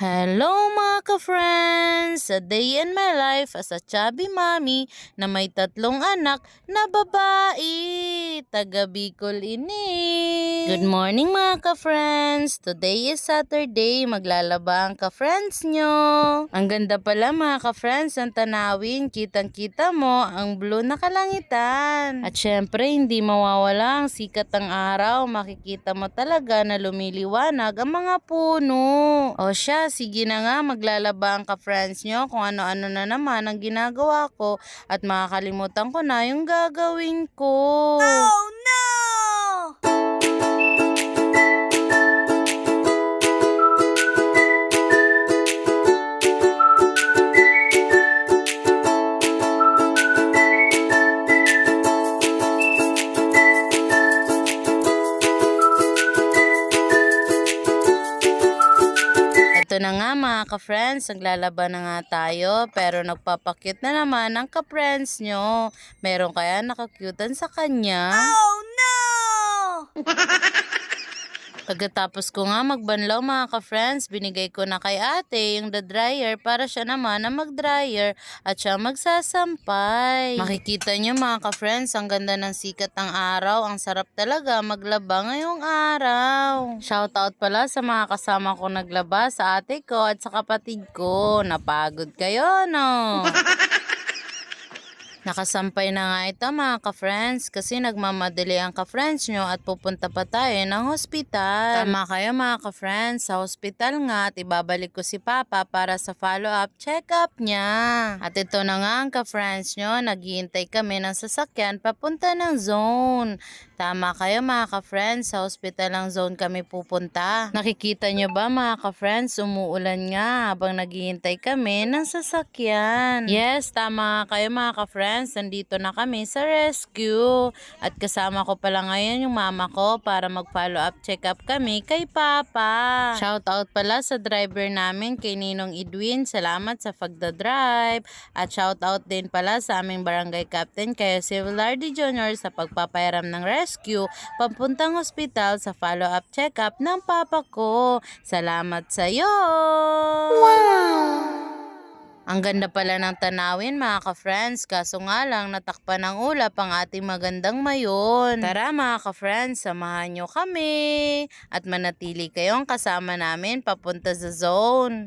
Hello mga ka-friends! A day in my life as a chubby mommy na may 3 anak na babae. Taga Bicol ini. Good morning mga ka-friends! Today is Saturday. Maglalaba ang ka-friends nyo. Ang ganda pala mga ka-friends ang tanawin. Kitang-kita mo ang blue na kalangitan. At syempre hindi mawawala ang sikat ng araw. Makikita mo talaga na lumiliwanag ang mga puno. O siya, sige na nga, maglalaba ang ka-friends nyo kung ano-ano na naman ang ginagawa ko at makakalimutan ko na yung gagawin ko. Oh no! Ito na nga mga ka-friends, naglalaba na nga tayo pero nagpapakyut na naman ang ka-friends nyo. Meron kaya nakakyutan sa kanya? Oh no! Pagkatapos ko nga magbanlaw mga ka-friends, binigay ko na kay ate yung dryer para siya naman na mag-dryer at siya magsasampay. Makikita nyo mga ka-friends, ang ganda ng sikat ng araw. Ang sarap talaga maglaba ngayong araw. Shoutout pala sa mga kasama ko naglaba, sa ate ko at sa kapatid ko. Napagod kayo, no? Nakasampay na nga ito mga ka-friends kasi nagmamadali ang ka-friends nyo at pupunta pa tayo ng hospital. Tama kayo mga ka-friends, sa hospital nga at ibabalik ko si Papa para sa follow-up check-up niya. At ito na nga ang ka-friends nyo, naghihintay kami ng sasakyan papunta ng zone. Tama kayo mga ka-friends, sa hospital ng zone kami pupunta. Nakikita nyo ba mga ka-friends, umuulan nga habang naghihintay kami ng sasakyan. Yes, tama kayo mga ka-friends. Nandito na kami sa rescue at kasama ko pala ngayon yung mama ko para mag-follow up check up kami kay Papa. Shout out pala sa driver namin kay Ninong Edwin, salamat sa pagdadrive at shout out din pala sa aming barangay captain kay Sivelardi Jr. sa pagpapairam ng rescue papuntang hospital sa follow up check up ng papa ko. Salamat sa'yo! Wow! Ang ganda pala ng tanawin mga ka-friends, kaso nga lang natakpan ng ulap ang ating magandang mayon. Tara mga ka-friends, samahan nyo kami at manatili kayong kasama namin papunta sa zone.